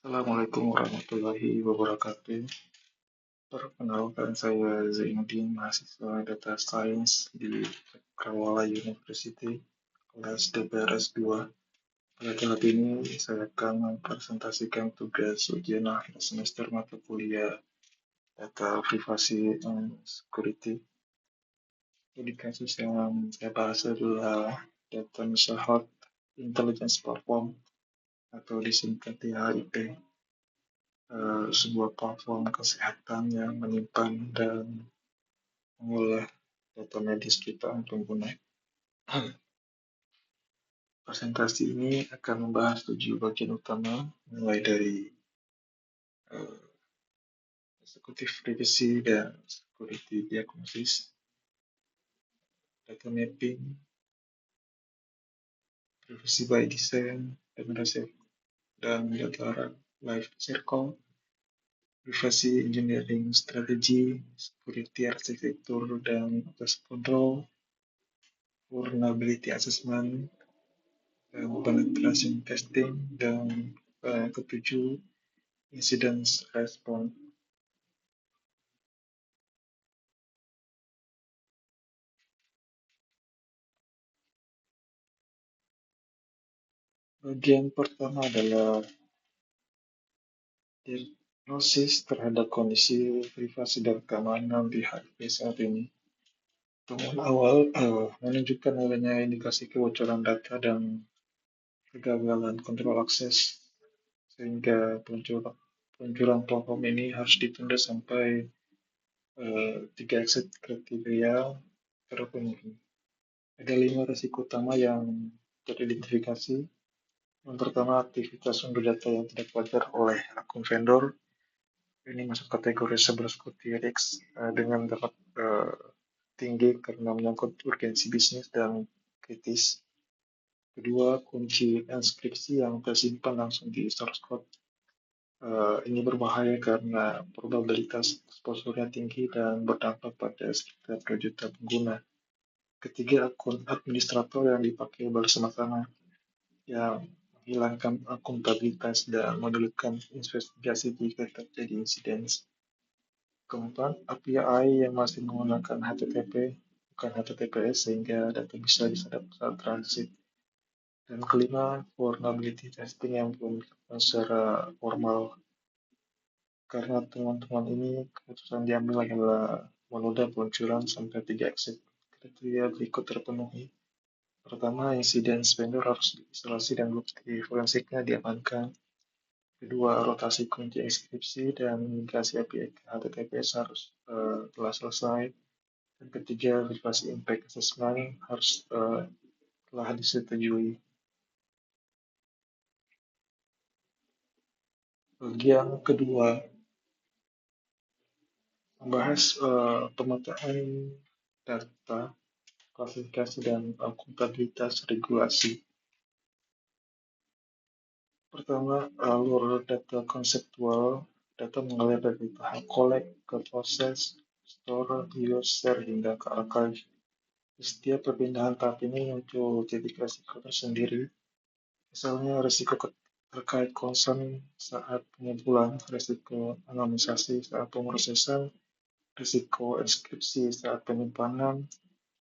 Assalamualaikum warahmatullahi wabarakatuh. Perkenalkan saya Zainuddin, mahasiswa Data Science di Cakrawala University, kelas DPRS 2. Pada kali ini saya akan mempresentasikan tugas ujian akhir semester mata kuliah Data Privasi and Security. Jadi kasus yang saya bahas adalah Data Masyarakat Intelligence Platform atau disingkat DHIP. Sebuah platform kesehatan yang menyimpan dan mengolah data medis jutaan pengguna. Presentasi ini akan membahas 7 bagian utama, mulai dari executive privacy dan security diagnosis, data mapping, privacy by design, dan data life cycle, privacy engineering strategy, security architecture dan access control, vulnerability assessment, penetration testing, dan ketujuh incident response. Bagian pertama adalah diagnosis terhadap kondisi privasi dan keamanan di HIV saat ini. Temuan awal menunjukkan adanya indikasi kebocoran data dan kegagalan kontrol akses, sehingga peluncuran platform ini harus ditunda sampai 3 exit kriteria terpenuhi. Ada 5 risiko utama yang teridentifikasi. Yang pertama, aktivitas sumber data yang tidak wajar oleh akun vendor. Ini masuk kategori cybersecurity risks dengan dapat tinggi karena menyangkut urgensi bisnis dan kritis. Kedua, kunci enskripsi yang tersimpan langsung di source code. Ini berbahaya karena probabilitas exposure-nya tinggi dan berdampak pada sekitar 2 juta pengguna. Ketiga, akun administrator yang dipakai bersama-sama yang menghilangkan akuntabilitas dan menyulitkan investigasi jika terjadi insiden. Keempat, API yang masih menggunakan HTTP bukan HTTPS sehingga data bisa disadap saat transit. Dan kelima, vulnerability testing yang belum dilakukan secara formal. Karena teman-teman ini keputusan diambil adalah menunda peluncuran sampai 3 exit kriteria berikut terpenuhi. Pertama, insiden vendor harus diisolasi dan bukti forensiknya diamankan. Kedua, rotasi kunci inskripsi dan migrasi API ke HTTPS harus telah selesai. Dan ketiga, privasi impact assessment harus telah disetujui. Bagian kedua membahas pemetaan data, klasifikasi dan akuntabilitas regulasi. Pertama, alur data konseptual. Data mengalir dari tahap collect ke proses, store, use, share, hingga ke archive. Setiap perpindahan tahap ini muncul titik resiko tersendiri. Misalnya risiko terkait concern saat pengumpulan, risiko anonimisasi saat pemrosesan, risiko inskripsi saat penyimpanan,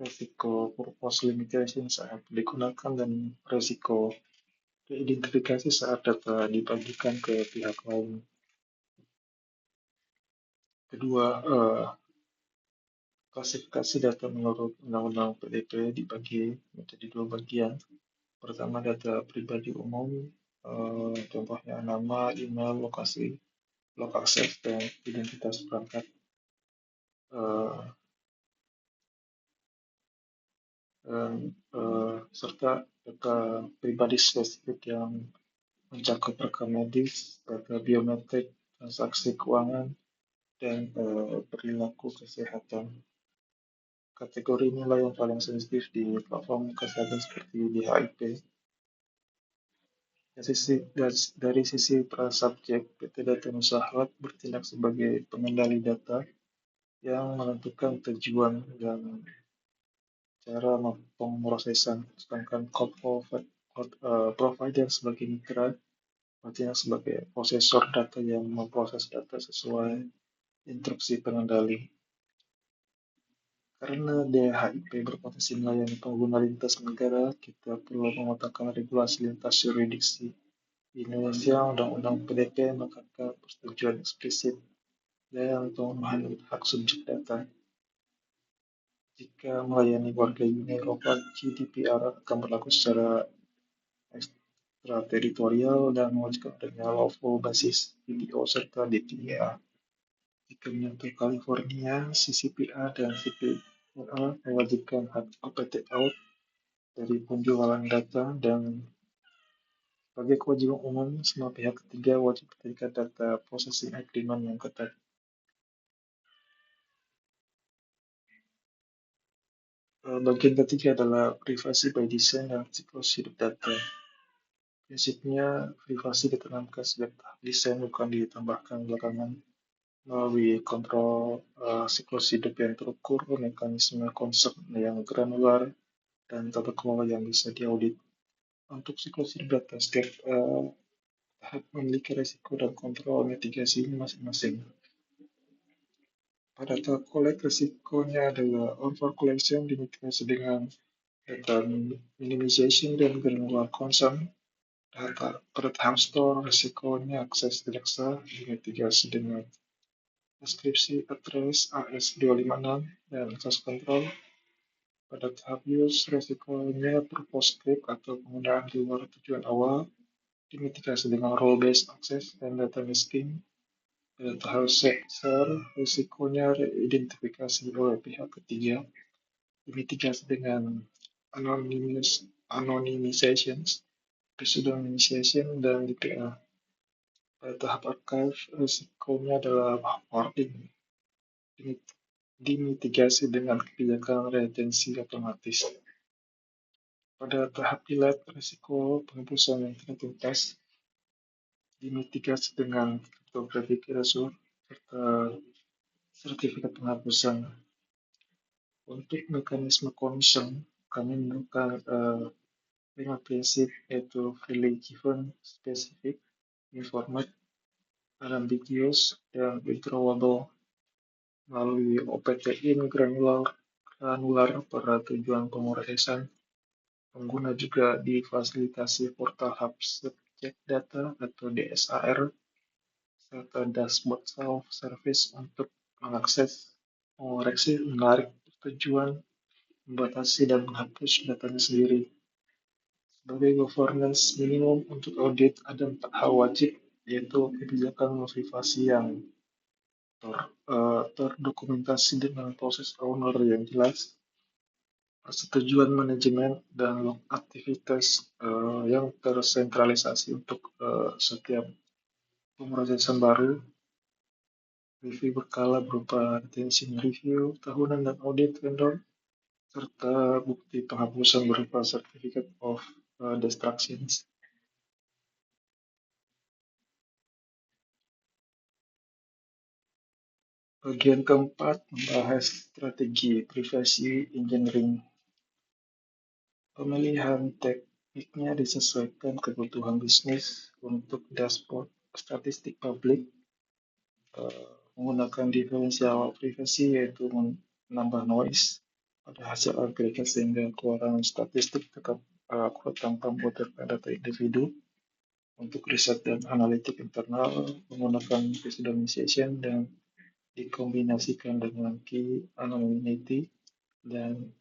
risiko purpose limitation saat digunakan, dan risiko identifikasi saat data dibagikan ke pihak lain. Kedua, klasifikasi data menurut Undang-Undang PDP dibagi menjadi 2 bagian. Pertama, data pribadi umum, contohnya nama, email, lokasi, log akses, dan identitas perangkat. Serta data pribadi spesifik yang mencakup rekam medis, data biometrik, transaksi keuangan, dan perilaku kesehatan. Kategori inilah yang paling sensitif di platform kesehatan seperti di HIP. Dari sisi prasubjek, PT Data Masyarakat bertindak sebagai pengendali data yang menentukan tujuan dan cara pemrosesan, sedangkan cloud provider sebagai mitra artinya sebagai prosesor data yang memproses data sesuai instruksi pengendali. Karena DHIP berpotensi melayani pengguna lintas negara, kita perlu memetakan regulasi lintas yurisdiksi. Di Indonesia, Undang-Undang PDP mengatakan persetujuan eksplisit dan pemenuhan hak subjek data. Jika melayani warga Uni Eropa, GDPR akan berlaku secara ekstrateritorial dan mewajibkan adanya lawful basis PDO serta DPA. Jika menyentuh California, CCPA dan CPA mewajibkan hak opt-out dari penjualan data dan sebagai kewajiban umum, semua pihak ketiga wajib terikat data processing agreement yang ketat. Bagian ketiga adalah privasi by design dan siklus hidup data. Prinsipnya, privasi ditanamkan sejak desain bukan ditambahkan belakangan melalui kontrol siklus hidup yang terukur, mekanisme konsep yang granular, dan tata kelola yang bisa diaudit. Untuk siklus hidup data, setiap tahap memiliki resiko dan kontrol mitigasi masing-masing. Pada tahap collect, resikonya adalah over collection dimitigasi dengan data minimization dan granular concern. Pada tahap store, resikonya akses tidak sah dimitigasi dengan deskripsi address AS256 dan access control. Pada tahap use, resikonya per-post-script atau penggunaan di luar tujuan awal dimitigasi dengan role-based access dan data masking. Pada tahap share, risikonya reidentifikasi oleh pihak ketiga dimitigasi dengan anonymization, pseudonymization, dan DPA. Pada tahap archive, risikonya adalah hoarding dimitigasi dengan kebijakan retensi otomatis. Pada tahap delete, risiko penghapusan yang tidak tuntas dimitigasi dengan cryptographic erasure serta sertifikat penghapusan. Untuk mekanisme concern, kami menemukan 5 prinsip, yaitu freely given, specific, informed, unambiguous, dan withdrawable. Melalui OPT-in granular pada tujuan pemrosesan, pengguna juga difasilitasi portal Hub Subject Data atau DSAR serta dashboard self-service untuk mengakses, mengoreksi, menarik tujuan, membatasi, dan menghapus datanya sendiri. Sebagai governance minimum untuk audit, ada 4 hal wajib, yaitu kebijakan privasi yang terdokumentasi dengan proses owner yang jelas, persetujuan manajemen, dan log aktivitas yang tersentralisasi untuk setiap pemrosesan baru, review berkala berupa retention review tahunan dan audit vendor, serta bukti penghapusan berupa certificate of destructions. Bagian keempat membahas strategi privasi engineering. Pemilihan tekniknya disesuaikan kebutuhan bisnis. Untuk dashboard statistik publik, menggunakan diferensial privasi, yaitu menambah noise pada hasil agregat sehingga keluaran statistik tetap akurat tanpa membutuhkan data individu. Untuk riset dan analitik internal, menggunakan pseudonymization dan dikombinasikan dengan key anonymity dan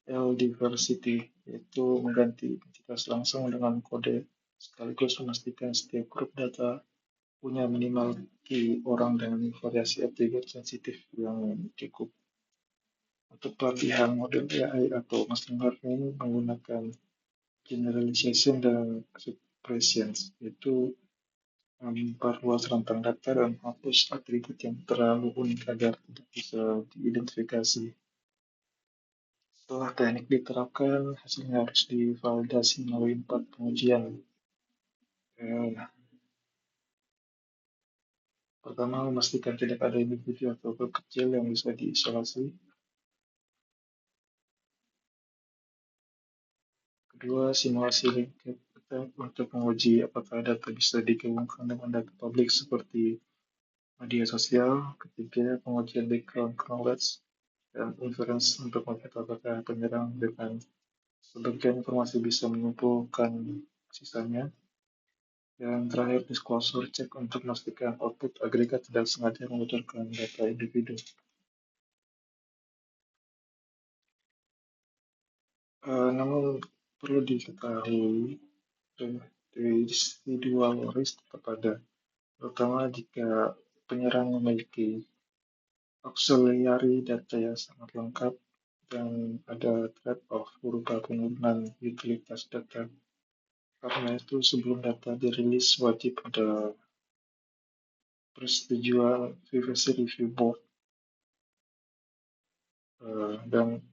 L-diversity, yaitu mengganti identitas langsung dengan kode sekaligus memastikan setiap grup data punya minimal key orang dengan variasi atribut sensitif yang cukup. Untuk pelatihan model AI atau machine learning menggunakan generalization dan suppression, yaitu memperluas rentang data dan menghapus atribut yang terlalu unik agar tidak bisa diidentifikasi. Setelah teknik diterapkan, hasilnya harus divalidasi melalui 4 pengujian. Pertama, memastikan tidak ada individu atau grup kecil yang bisa diisolasi. Kedua, simulasi linked praktek untuk menguji apakah data bisa digabungkan dengan data publik seperti media sosial. Ketiga, pengujian background knowledge dan inference untuk melihat apakah penyerang dengan sebagian informasi bisa menyimpulkan sisanya. Dan terakhir, disclosure check untuk memastikan output agregat tidak sengaja membocorkan data individu. Namun perlu diketahui residual risk tetap ada, terutama jika penyerang memiliki auxiliary data yang sangat lengkap dan ada trade-off berupa penurunan utilitas data. Karena itu sebelum data dirilis wajib ada persetujuan privacy review board dan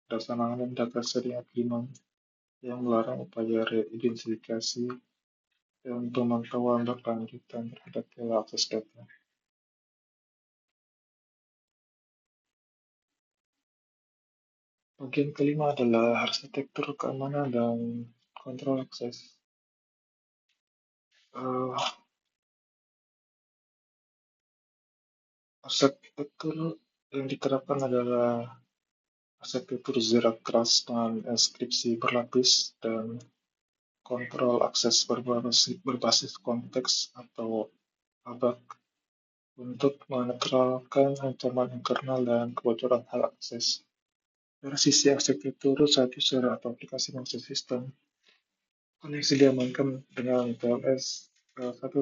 penanganan data sharing agreement yang melarang upaya reidentifikasi dan pemantauan berkelanjutan terhadap pola akses data. Bagian kelima adalah arsitektur keamanan dan kontrol akses. Arsitektur yang diterapkan adalah arsitektur zero trust dengan enkripsi berlapis dan kontrol akses berbasis konteks atau ABAC untuk menetralkan ancaman internal dan kebocoran hak akses. Dari sisi arsitektur satu secara atau aplikasi master system, koneksi diamankan dengan TLS 1.3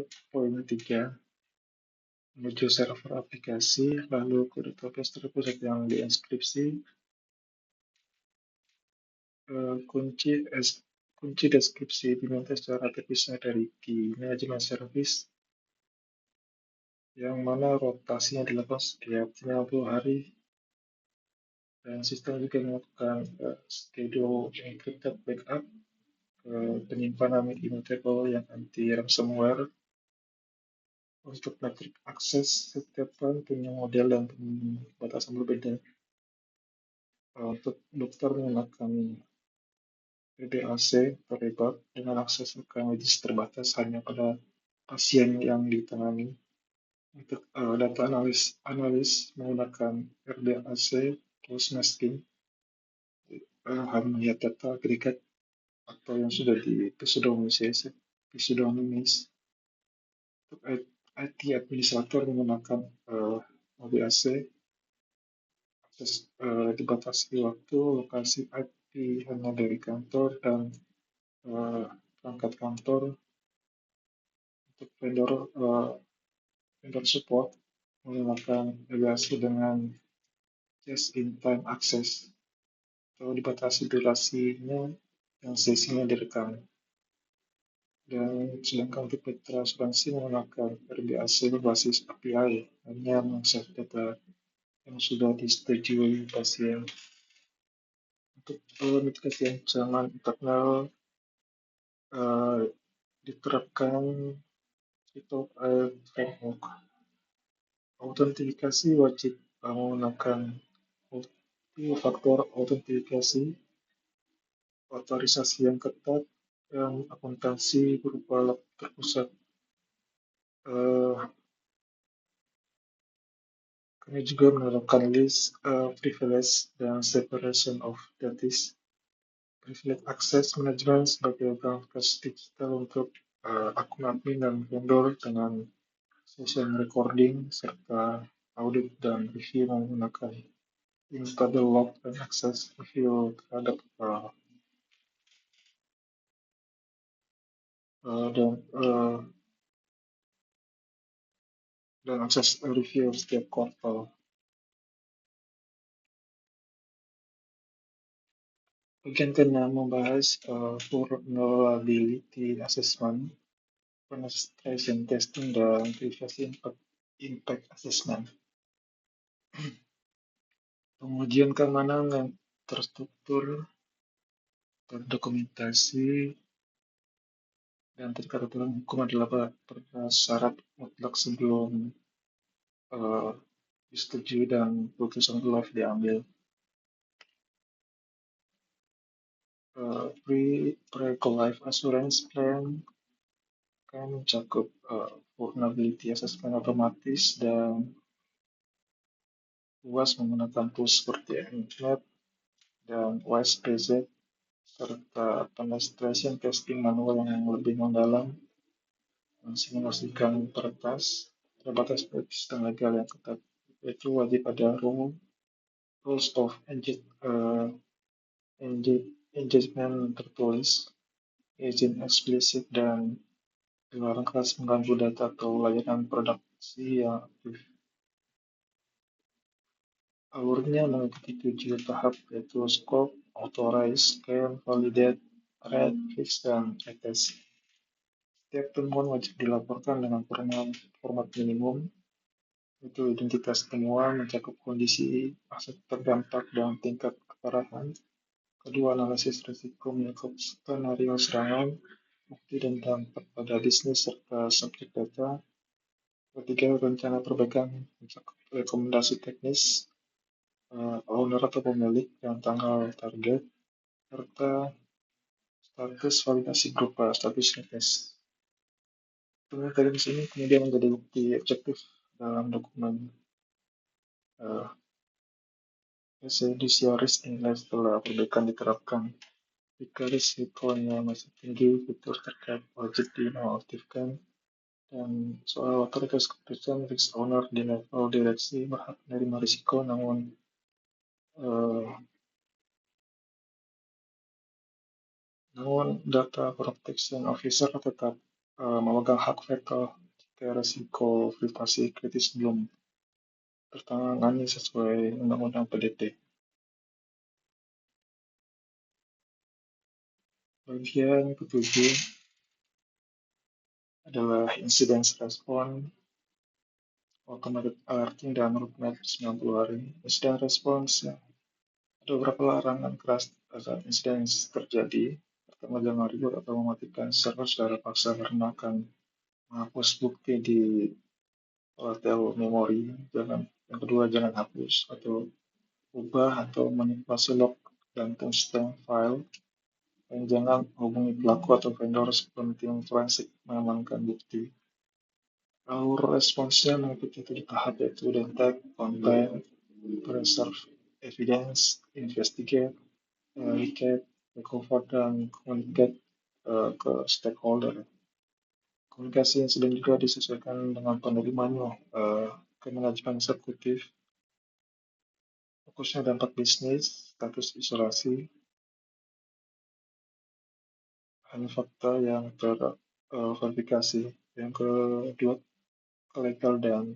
menuju server aplikasi, lalu kode TLS terpusat yang dienkripsi, kunci deskripsi diminta secara terpisah dari key management service, yang mana rotasinya dilakukan setiap 90 hari, dan sistem juga melakukan schedule encrypted backup penyimpanan immutable yang anti ransomware. Untuk metrik akses, setiap bank punya model dan batasan berbeda. Untuk dokter menggunakan RBAC terlibat dengan akses rekam medis terbatas hanya pada pasien yang ditangani. Untuk data analis menggunakan RBAC close masking, hanya melihat data agregat atau yang sudah di pseudonymize. Untuk IT administrator menggunakan OBAC, akses dibatasi waktu, lokasi IP hanya dari kantor dan perangkat kantor. Untuk vendor support menggunakan OBAC dengan just-in-time access atau dibatasi durasinya yang sesinya direkam. Dan sedangkan untuk mitra asuransi menggunakan RBAC berbasis API, hanya mengakses data yang sudah disetujui pasien. Untuk mitigasi ancaman internal diterapkan framework. Autentifikasi wajib menggunakan multi-faktor autentifikasi, otorisasi yang ketat, dan akuntansi berupa lab terpusat. Kami juga menerapkan list privilege dan separation of duties. Privilege access management sebagai branch digital untuk akun admin dan vendor dengan session recording serta audit dan review menggunakan instable log dan access review terhadap dan akses review setiap kuartal. Bagian ke-6 membahas vulnerability assessment, penetration testing, dan privacy impact assessment. Pengujian keamanan yang terstruktur, terdokumentasi, dan terikat aturan hukum adalah syarat mutlak sebelum disetujui dan putusan live diambil. Pre-go life assurance plan kan mencakup vulnerability assessment otomatis dan luas menggunakan tools seperti Nmap dan WISE-PZ serta penetration testing manual yang lebih mendalam mensimulasikan peretas terbatas etis dan legal yang ketat. Itu wajib ada rules of engagement tertulis, izin eksplisit dan dilarang keras mengganggu data atau layanan produksi yang aktif. Alurnya mengikuti 7 tahap yaitu scope, authorize, scan, validate, read, fix, dan attest. Setiap temuan wajib dilaporkan dengan format minimum, itu identitas temuan, mencakup kondisi, aset terdampak, dan tingkat keparahan. Kedua, analisis risiko mencakup skenario serangan, bukti dan dampak pada bisnis serta subjek data. Ketiga, rencana perbaikan mencakup rekomendasi teknis, owner atau pemilik, dan tanggal target, serta status validasi berupa status request. Temuan teknis ini kemudian menjadi bukti objektif dalam dokumen Fiduciaris nilai setelah perbaikan diterapkan. Jika risikonya masih tinggi, fitur terkait wajib dinonaktifkan. Dan soal otoritas keputusan, risk owner di level direksi berhak menerima risiko, namun data protection officer tetap memegang hak veto jika risiko privasi kritis belum tertangani sesuai Undang-Undang PDP. Bagian ketujuh adalah incident response, automated alerting, dan roadmap 90 hari. Incident response ya. Ada beberapa larangan keras saat insiden terjadi. Pertama, jangan reboot atau mematikan server secara paksa karena akan menghapus bukti di volatile memori. Yang kedua, jangan hapus atau ubah atau manipulasi log dan timestamp file. Dan jangan hubungi pelaku atau vendor sebelum tim forensik mengamankan bukti. Alur responsnya mengikuti 7 tahap yaitu detect, contain, preserve evidence, investigate, recap, recover, dan communicate ke stakeholder. Komunikasi insiden juga disesuaikan dengan penerimanya ke manajemen eksekutif. Fokusnya dampak bisnis, status isolasi, hanya fakta yang terverifikasi. Yang kedua, legal dan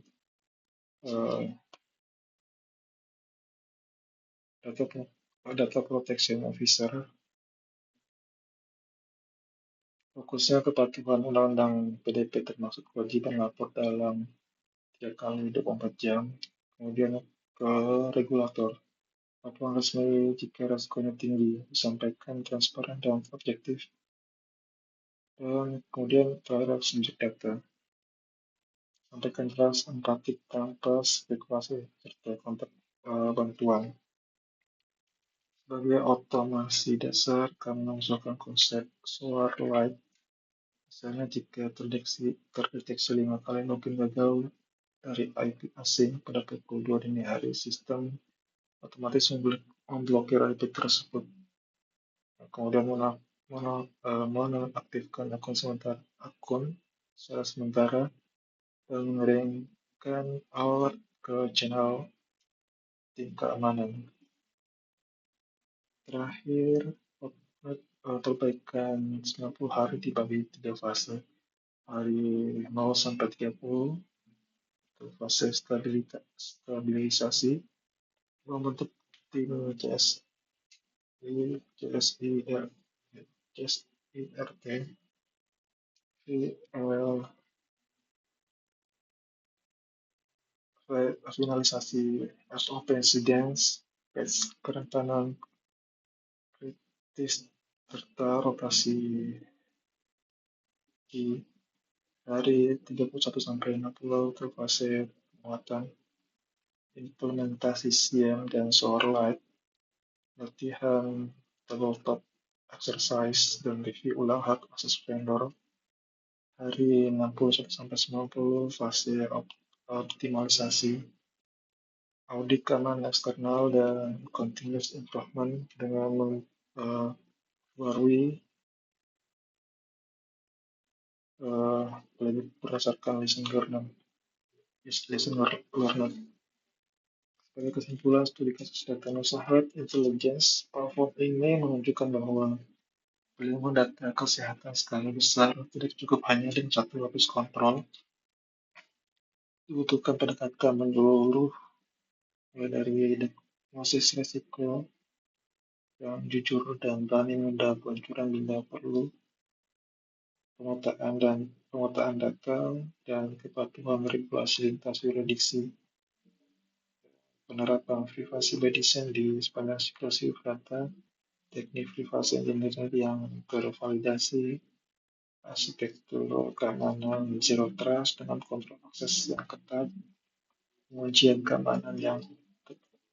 data protection officer. Fokusnya kepatuhan undang-undang PDP termasuk kewajiban lapor dalam 3 kali 24 jam. Kemudian ke regulator. Laporan resmi jika resikonya tinggi, disampaikan transparan dan objektif. Dan kemudian terhadap subjek data. Sampaikan jelas, empatik, tanpa spekulasi, serta kontak bantuan. Sebagai otomasi dasar, kami mengusulkan konsep solar light. Misalnya jika terdeteksi 5 kali login gagal dari IP asing pada pukul 2 dini hari, sistem otomatis memblokir IP tersebut. Kemudian menonaktifkan akun secara sementara dan mengirimkan alert ke channel tim keamanan. Terakhir, perbaikan 90 hari dibagi 3 fase. Hari 0 sampai 30, itu fase stabilisasi, membentuk tim CSIRT, finalisasi SOP incidents, kerentanan kritis, serta rotasi di hari 31 sampai 60 untuk fase penguatan, implementasi SIEM dan Solar Light, latihan tabletop exercise dan review ulang hak akses vendor. Hari 61 sampai 90 fase optimalisasi, audit keamanan eksternal dan continuous improvement dengan memperbarui berdasarkan lesson learned. Sebagai kesimpulan, studi kasus data Nusa Intelligence platform ini menunjukkan bahwa pelindungan data kesehatan skala besar tidak cukup hanya dengan satu lapis kontrol. Dibutuhkan pendekatan menyeluruh, mulai dari diagnosis risiko yang jujur dan berani menghadapi bocoran bila perlu, pemetaan data dan kepatuhan regulasi lintas yurisdiksi, penerapan privasi by design di sepanjang siklus data, teknik privasi engineering yang tervalidasi, arsitektur keamanan zero trust dengan kontrol akses yang ketat, pengujian keamanan yang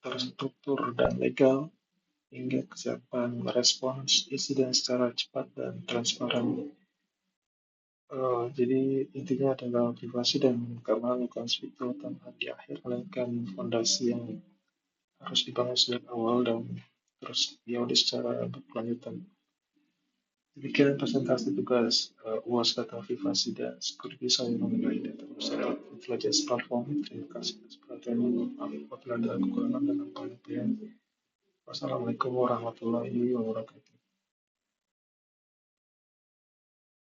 terstruktur dan legal, hingga kesiapan merespons insiden secara cepat dan transparan. Jadi intinya adalah privasi dan keamanan bukan fitur utama di akhir, melainkan fondasi yang harus dibangun sejak awal dan terus diaudit secara berkelanjutan. Demikian presentasi tugas UAS Data Privasi dan Security saya mengenai data usaha intelligence platform. Terima kasih atas perhatiannya. Maaf apabila ada kekurangan dan penyampaian. Wassalamualaikum warahmatullahi wabarakatuh.